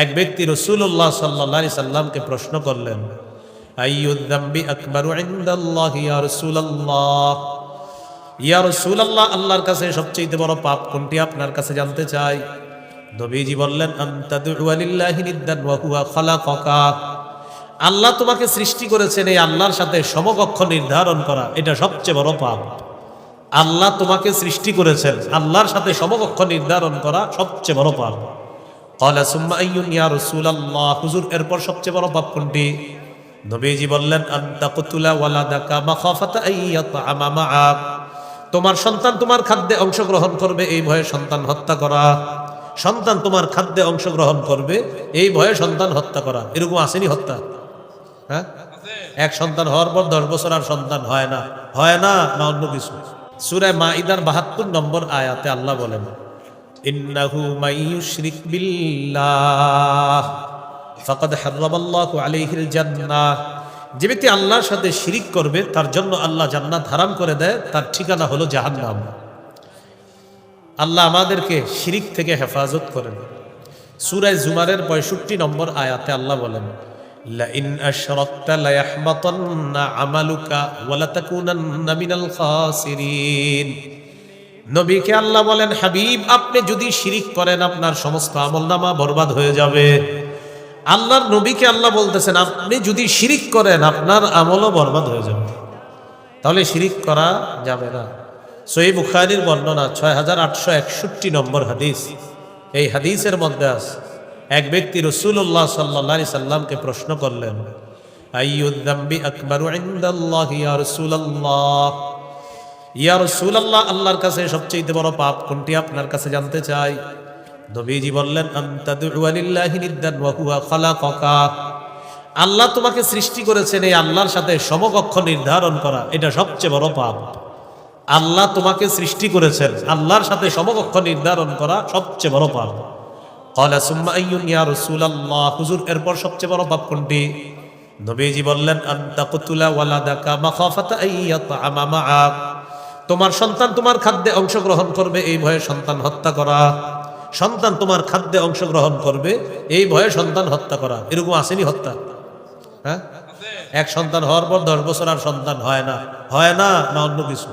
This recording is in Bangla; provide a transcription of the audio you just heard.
এক ব্যক্তি রাসূলুল্লাহ সাল্লাল্লাহু আলাইহি সাল্লামকে প্রশ্ন করলেন, আইয়ুদ যামবি আকবারু ইনদাল্লাহি ইয়া রাসূলুল্লাহ, ইয়া রাসূলুল্লাহ, আল্লাহর কাছে সবচেয়ে বড় পাপ কোনটি আপনার কাছে জানতে চাই। নবীজি বললেন, আনতাদউ লিল্লাহি নিদ্দান ওয়া হুয়া খালাকাকা, আল্লাহ তোমাকে সৃষ্টি করেছেন, এই আল্লাহর সাথে সমকক্ষ নির্ধারণ করা এটা সবচেয়ে বড় পাপ। আল্লাহ তোমাকে সৃষ্টি করেছেন, আল্লাহর সাথে সমকক্ষ নির্ধারণ করা সবচেয়ে বড় পাপ। ক্বালা সুম্মা আইয়ুন ইয়া রাসূলুল্লাহ, হুজুর এরপর সবচেয়ে বড় পাপ কোনটি? নবীজি বললেন, আনতাকতুলা ওয়ালাদাকা মাখাফাতা আইয়াতআমা মাআক, তোমার সন্তান তোমার খাদ্যে অংশগ্রহণ করবে এই ভয়ে সন্তান হত্যা করা। সন্তান তোমার খাদ্যে অংশগ্রহণ করবে এই ভয়ে সন্তান হত্যা করা। এরকম আসেনি হত্যা? হ্যাঁ, এক সন্তান হওয়ার পর 10 বছর আর সন্তান হয় না, হয় না না অন্য কিছু। সূরা মাইদার 72 নম্বর আয়াতে আল্লাহ বলেন, ইন্নাহু মাইয়ুশরিক বিল্লাহ ফাকাদ হারামাল্লাহু আলাইহিল জান্নাহ, যে ব্যক্তি আল্লাহর সাথে শিরিক করবে তার জন্য আল্লাহ জান্নাত হারাম করে দেয়, তার ঠিকানা হলো জাহান্নাম। আল্লাহ আমাদেরকে শিরিক থেকে হেফাজত করেন। সূরা জুমারের 65 নম্বর আয়াতে আল্লাহ বলেন, লা ইন আশরাকতা লা ইয়াহবাতান্না আমালুকা ওয়া লা তাকুনান্না মিনাল খাসিরিন। নবীকে আল্লাহ বলেন, হাবিব আপনি যদি শিরিক করেন আপনার সমস্ত আমলনামা বরবাদ হয়ে যাবে। আল্লাহর নবীকে আল্লাহ বলতেছেন, আপনি যদি শিরিক করেন আপনার আমলও বরবাদ হয়ে যাবে। তাহলে শিরিক করা যাবে না। সহিহ বুখারীর বর্ণনা 6861 নম্বর হাদিস। এই হাদিসের মধ্যে আছে, এক ব্যক্তি রাসূলুল্লাহ সাল্লাল্লাহু আলাইহি সাল্লামকে প্রশ্ন করলেন, আইয়ুদ যামবি আকবারু ইনদাল্লাহি ইয়া রাসূলুল্লাহ, ইয়া রাসূলুল্লাহ, আল্লাহর কাছে সবচেয়ে বড় পাপ কোনটি আপনার কাছে জানতে চাই। নবীজি বললেন, আনতাদউ লিল্লাহি নিদ্দান ওয়া হুয়া খালাকাকা, আল্লাহ তোমাকে সৃষ্টি করেছেন, এই আল্লাহর সাথে সমকক্ষ নির্ধারণ করা এটা সবচেয়ে বড় পাপ। আল্লাহ তোমাকে সৃষ্টি করেছেন, আল্লাহর সাথে সমকক্ষ নির্ধারণ করা সবচেয়ে বড় পাপ। ক্বালা সুম্মা আইয়ুন ইয়া রাসূলুল্লাহ, হুজুর এরপর সবচেয়ে বড় পাপ কোনটি? নবীজি বললেন, আনতাকতুলা ওয়ালাদাকা মাখাফাতা আইয়াতআমা মাআক, তোমার সন্তান তোমার খাদ্যে অংশগ্রহণ করবে এই ভয়ে সন্তান হত্যা করা। সন্তান তোমার খাদ্যে অংশগ্রহণ করবে এই ভয়ে সন্তান হত্যা করা। এরকম আসেনি হত্যা? হ্যাঁ, এক সন্তান হওয়ার পর 10 বছর আর সন্তান হয় না, হয় না না অন্য কিছু।